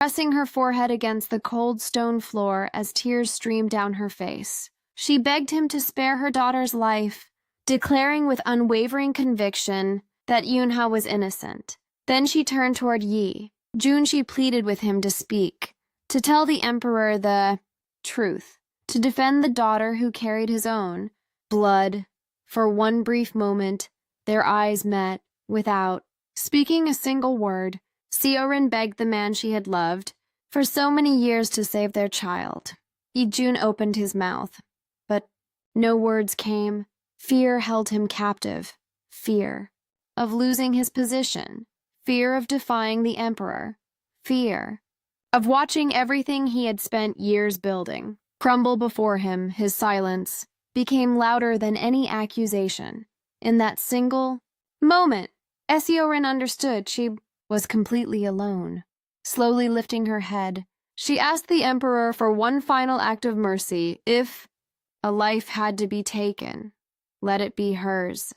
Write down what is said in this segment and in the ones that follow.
pressing her forehead against the cold stone floor as tears streamed down her face. She begged him to spare her daughter's life, declaring with unwavering conviction that Yunha was innocent. Then she turned toward Yi. Junshi pleaded with him to speak, to tell the emperor the truth, to defend the daughter who carried his own blood. For one brief moment, their eyes met, without speaking a single word. Seo-rin begged the man she had loved for so many years to save their child. Yi-jun opened his mouth, but no words came. Fear held him captive. Fear of losing his position. Fear of defying the emperor. Fear of watching everything he had spent years building crumble before him. His silence became louder than any accusation. In that single moment, Seo-rin understood she was completely alone. Slowly lifting her head, she asked the emperor for one final act of mercy. If a life had to be taken, let it be hers.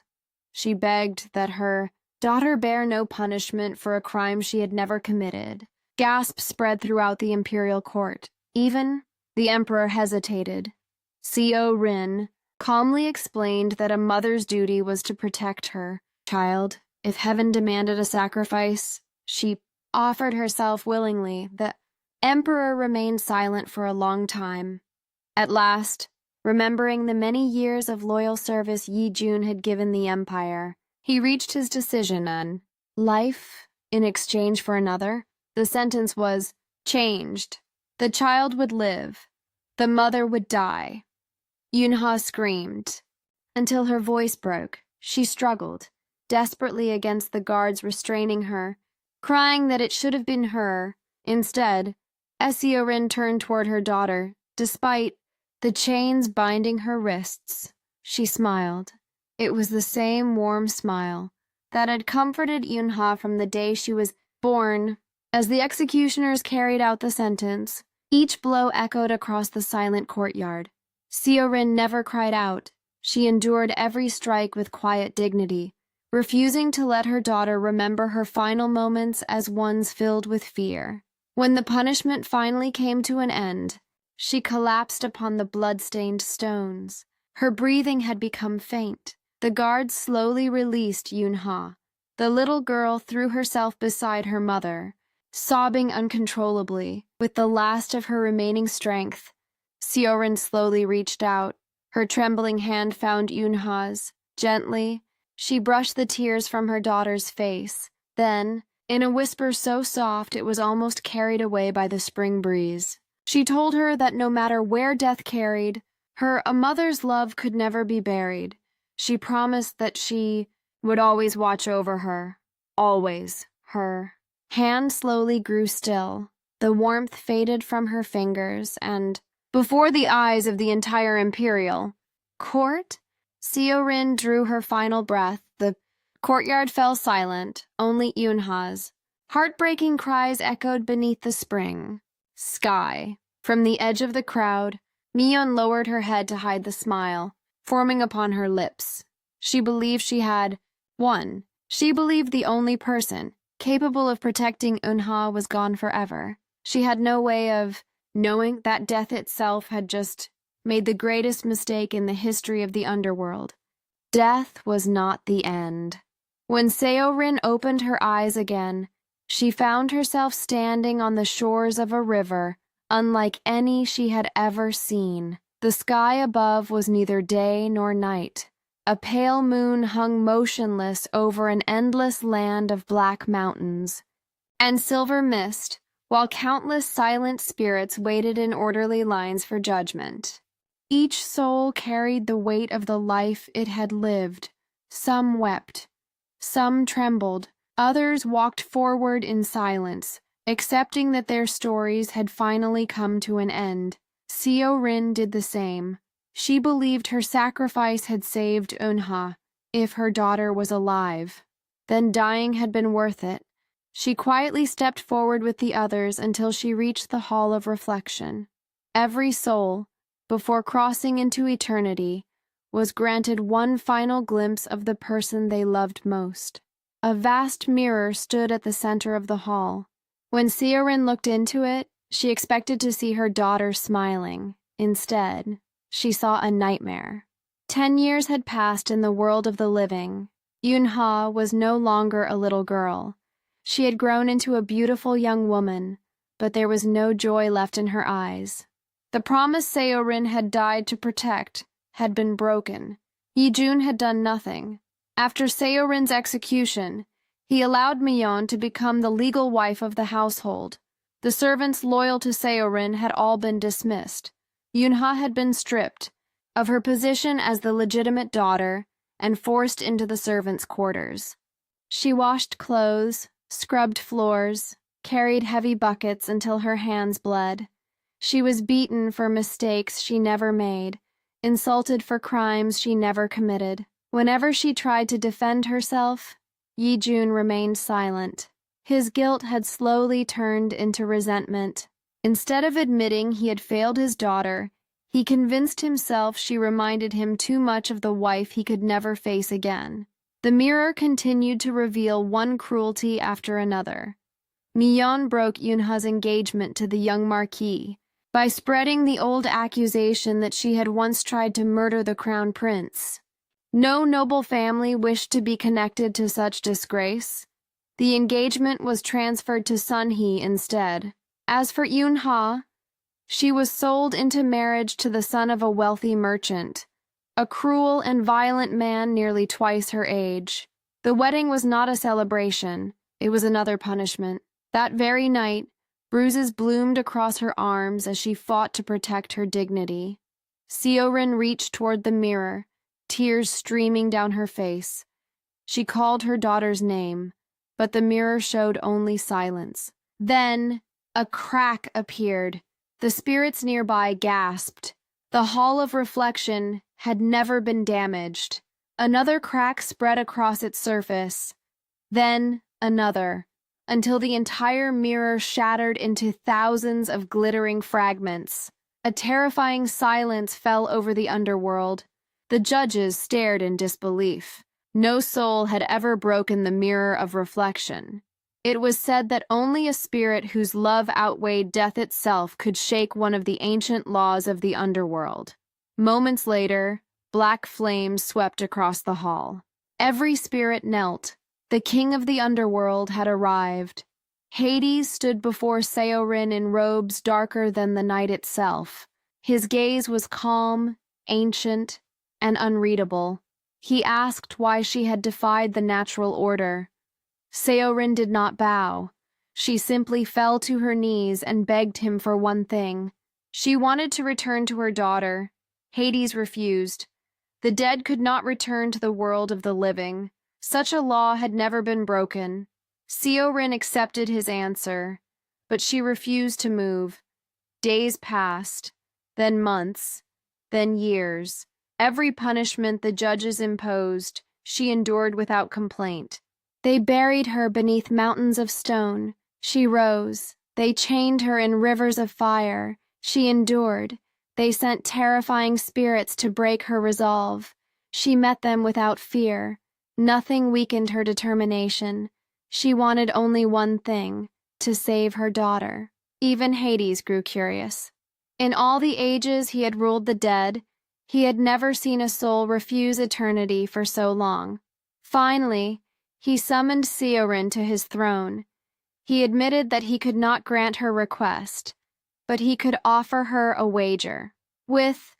She begged that her daughter bear no punishment for a crime she had never committed. Gasps spread throughout the Imperial Court. Even the emperor hesitated. Seo-rin calmly explained that a mother's duty was to protect her child. If heaven demanded a sacrifice, she offered herself willingly. The emperor remained silent for a long time. At last, remembering the many years of loyal service Yi-jun had given the empire, he reached his decision on life in exchange for another. The sentence was changed. The child would live. The mother would die. Yunha screamed until her voice broke. She struggled desperately against the guards restraining her, crying that it should have been her. Instead, Seo-rin turned toward her daughter. Despite the chains binding her wrists, she smiled. It was the same warm smile that had comforted Yunha from the day she was born. As the executioners carried out the sentence, each blow echoed across the silent courtyard. Seo-rin never cried out. She endured every strike with quiet dignity, refusing to let her daughter remember her final moments as ones filled with fear. When the punishment finally came to an end, she collapsed upon the blood-stained stones. Her breathing had become faint. The guards slowly released Yunha. The little girl threw herself beside her mother, sobbing uncontrollably. With the last of her remaining strength, Seo-rin slowly reached out. Her trembling hand found Yunha's. Gently, she brushed the tears from her daughter's face. Then, in a whisper so soft it was almost carried away by the spring breeze, she told her that no matter where death carried, a mother's love could never be buried. She promised that she would always watch over her. Always. Her hand slowly grew still. The warmth faded from her fingers, and before the eyes of the entire Imperial Court, Seo-rin drew her final breath. The courtyard fell silent. Only Yunha's heartbreaking cries echoed beneath the spring sky. From the edge of the crowd, Mion lowered her head to hide the smile forming upon her lips. She believed she had won. She believed the only person capable of protecting Yunha was gone forever. She had no way of knowing that death itself had just made the greatest mistake in the history of the Underworld. Death was not the end. When Seo-rin opened her eyes again, she found herself standing on the shores of a river unlike any she had ever seen. The sky above was neither day nor night. A pale moon hung motionless over an endless land of black mountains and silver mist, while countless silent spirits waited in orderly lines for judgment. Each soul carried the weight of the life it had lived. Some wept, some trembled, others walked forward in silence, accepting that their stories had finally come to an end. Seo-rin did the same. She believed her sacrifice had saved Yunha, if her daughter was alive. Then dying had been worth it. She quietly stepped forward with the others until she reached the Hall of Reflection. Every soul, before crossing into eternity, was granted one final glimpse of the person they loved most. A vast mirror stood at the center of the hall. When Seo-rin looked into it, she expected to see her daughter smiling. Instead, she saw a nightmare. 10 years had passed in the world of the living. Yun-ha was no longer a little girl. She had grown into a beautiful young woman, but there was no joy left in her eyes. The promise Seo-rin had died to protect had been broken. Yi-jun had done nothing. After Seo-rin's execution, he allowed Mion to become the legal wife of the household. The servants loyal to Seo-rin had all been dismissed. Yun-ha had been stripped of her position as the legitimate daughter and forced into the servants' quarters. She washed clothes, scrubbed floors, carried heavy buckets until her hands bled. She was beaten for mistakes she never made, insulted for crimes she never committed. Whenever she tried to defend herself, Yi-jun remained silent. His guilt had slowly turned into resentment. Instead of admitting he had failed his daughter, he convinced himself she reminded him too much of the wife he could never face again. The mirror continued to reveal one cruelty after another. Mion broke Yun-ha's engagement to the young marquis by spreading the old accusation that she had once tried to murder the crown prince. No noble family wished to be connected to such disgrace. The engagement was transferred to Sun-hee instead. As for Yun-ha, she was sold into marriage to the son of a wealthy merchant, a cruel and violent man nearly twice her age. The wedding was not a celebration, it was another punishment. That very night, bruises bloomed across her arms as she fought to protect her dignity. Seo-rin reached toward the mirror, tears streaming down her face. She called her daughter's name, but the mirror showed only silence. Then, a crack appeared. The spirits nearby gasped. The hall of reflection had never been damaged. Another crack spread across its surface. Then, another, until the entire mirror shattered into thousands of glittering fragments. A terrifying silence fell over the underworld. The judges stared in disbelief. No soul had ever broken the mirror of reflection. It was said that only a spirit whose love outweighed death itself could shake one of the ancient laws of the underworld. Moments later, black flames swept across the hall. Every spirit knelt. The king of the underworld had arrived. Hades stood before Seo-rin in robes darker than the night itself. His gaze was calm, ancient, and unreadable. He asked why she had defied the natural order. Seo-rin did not bow. She simply fell to her knees and begged him for one thing. She wanted to return to her daughter. Hades refused. The dead could not return to the world of the living. Such a law had never been broken. Seo-rin accepted his answer, but she refused to move. Days passed, then months, then years. Every punishment the judges imposed, she endured without complaint. They buried her beneath mountains of stone. She rose. They chained her in rivers of fire. She endured. They sent terrifying spirits to break her resolve. She met them without fear. Nothing weakened her determination. She wanted only one thing, to save her daughter. Even Hades grew curious. In all the ages he had ruled the dead, he had never seen a soul refuse eternity for so long. Finally, he summoned Seo-rin to his throne. He admitted that he could not grant her request, but he could offer her a wager. With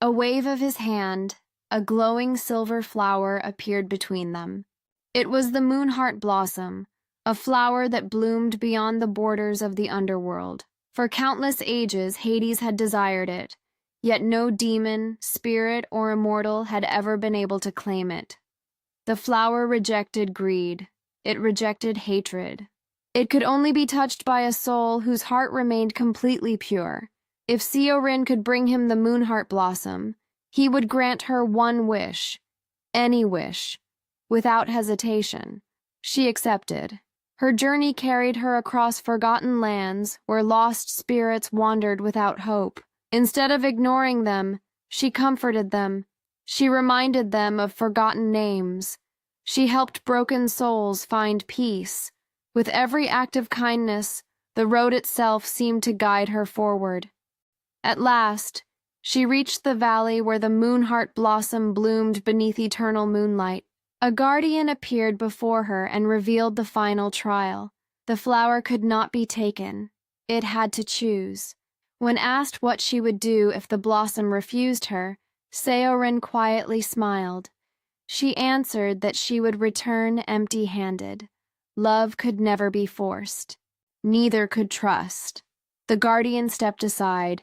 a wave of his hand, a glowing silver flower appeared between them. It was the moonheart blossom, a flower that bloomed beyond the borders of the underworld. For countless ages, Hades had desired it, yet no demon, spirit, or immortal had ever been able to claim it. The flower rejected greed. It rejected hatred. It could only be touched by a soul whose heart remained completely pure. If Seo-rin could bring him the moonheart blossom, he would grant her one wish, any wish, without hesitation. She accepted. Her journey carried her across forgotten lands where lost spirits wandered without hope. Instead of ignoring them, she comforted them. She reminded them of forgotten names. She helped broken souls find peace. With every act of kindness, The road itself seemed to guide her forward. At last, she reached the valley where the moonheart blossom bloomed beneath eternal moonlight. A guardian appeared before her and revealed the final trial. The flower could not be taken. It had to choose. When asked what she would do if the blossom refused her, Seo-rin quietly smiled. She answered that she would return empty-handed. Love could never be forced. Neither could trust. The guardian stepped aside.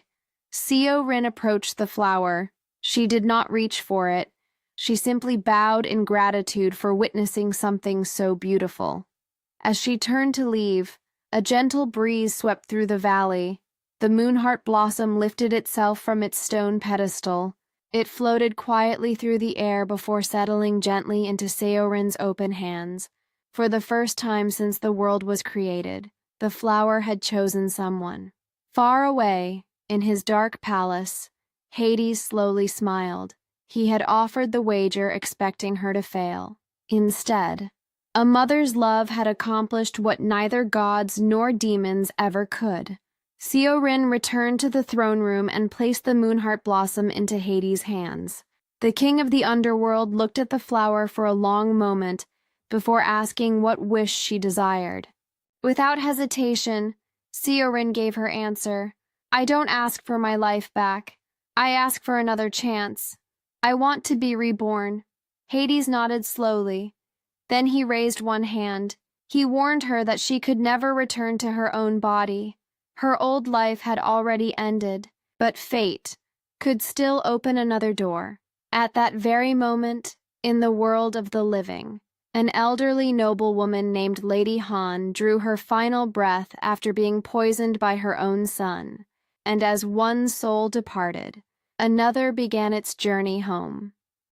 Seo-rin approached the flower. She did not reach for it. She simply bowed in gratitude for witnessing something so beautiful. As she turned to leave, a gentle breeze swept through the valley. The moonheart blossom lifted itself from its stone pedestal. It floated quietly through the air before settling gently into Seo-rin's open hands. For the first time since the world was created, the flower had chosen someone. Far away, in his dark palace, Hades slowly smiled. He had offered the wager expecting her to fail. Instead, a mother's love had accomplished what neither gods nor demons ever could. Seo-rin returned to the throne room and placed the moonheart blossom into Hades' hands. The king of the underworld looked at the flower for a long moment before asking what wish she desired. Without hesitation, Seo-rin gave her answer. "I don't ask for my life back. I ask for another chance. I want to be reborn." Hades nodded slowly. Then he raised one hand. He warned her that she could never return to her own body. Her old life had already ended, but fate could still open another door. At that very moment, in the world of the living, an elderly noblewoman named Lady Han drew her final breath after being poisoned by her own son, and as one soul departed, another began its journey home.